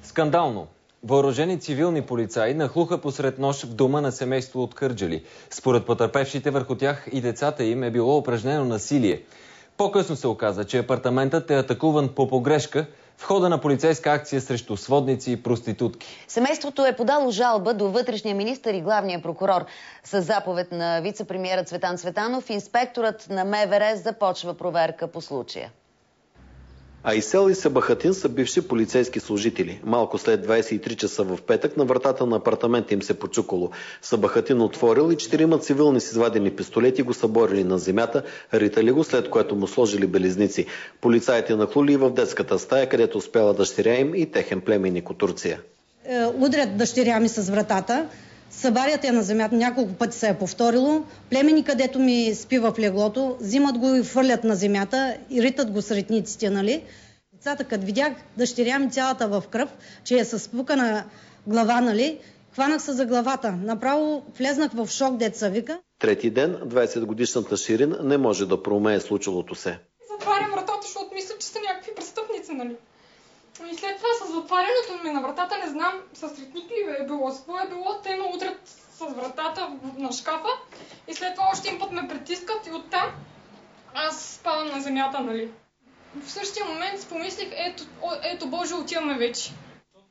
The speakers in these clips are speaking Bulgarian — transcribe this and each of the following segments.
Скандално! Въоръжени цивилни полицаи нахлуха посред нощ в дома на семейство от Кърджали. Според потърпевшите, върху тях и децата им е било упражнено насилие. По-късно се оказа, че апартаментът е атакуван по погрешка в хода на полицейска акция срещу сводници и проститутки. Семейството е подало жалба до вътрешния министър и главния прокурор. С заповед на вице-премиера Цветан Цветанов, инспекторът на МВР започва проверка по случая. Айсел и Сабахатин са бивши полицейски служители. Малко след 23 часа в петък на вратата на апартамента им се почукало. Сабахатин отворил и 4 цивилни с извадени пистолети го съборили на земята, ритали го, след което му сложили белезници. Полицаите нахлули и в детската стая, където успяла дъщеря им и техен племенник от Турция. Удрят дъщеря ми с вратата. Събарят я на земята, няколко пъти се е повторило. Племени, където ми спи в леглото, взимат го и хвърлят на земята и ритат го с ритниците, нали? Децата, като видях дъщеря ми цялата в кръв, че е със спукана глава, нали? Хванах се за главата. Направо влезнах в шок, деца вика. Трети ден 20-годишната Ширин не може да проумее случилото се. Затварям вратата, защото мисля, че са някакви престъпници, нали? И след това с затварянето ми на вратата, не знам с ритник ли е било, с какво е било, те ме удрят с вратата на шкафа и след това още един път ме притискат и оттам аз спадам на земята, нали. В същия момент си помислих, ето Боже, отиваме вече.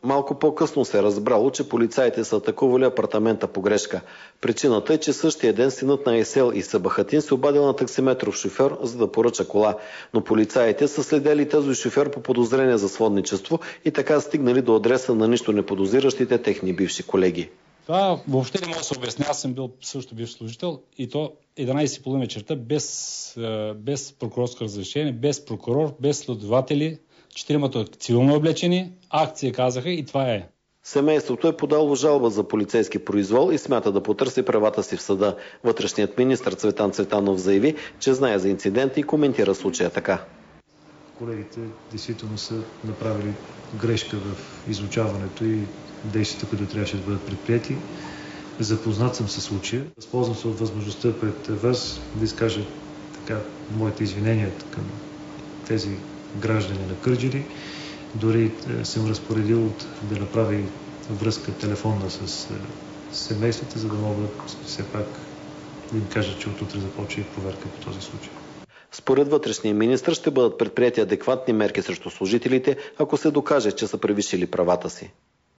Малко по-късно се е разбрало, че полицаите са атакували апартамента по грешка. Причината е, че същия ден синът на Айсел и Сабахатин се обадил на таксиметров шофьор, за да поръча кола. Но полицаите са следели този шофьор по подозрение за сводничество и така стигнали до адреса на нищо неподозиращите техни бивши колеги. Това въобще не може да се обясня. Аз съм бил също бивш служител и то 11,5 вечерта без прокурорско разрешение, без прокурор, без следователи. 4 цивилно облечени, акция казаха и това е. Семейството е подало жалба за полицейски произвол и смята да потърси правата си в съда. Вътрешният министър Цветан Цветанов заяви, че знае за инцидента и коментира случая така. Колегите действително са направили грешка в изучаването и действията, които трябваше да бъдат предприяти. Запознат съм със случая. Възползвам се от възможността пред вас да изкажа моите извинения към тези граждани на Кърджали. Дори съм разпоредил да направи връзка телефонна с семействата, за да мога все пак да им кажа, че от утре започва и проверка по този случай. Според вътрешния министър ще бъдат предприяти адекватни мерки срещу служителите, ако се докаже, че са превишили правата си.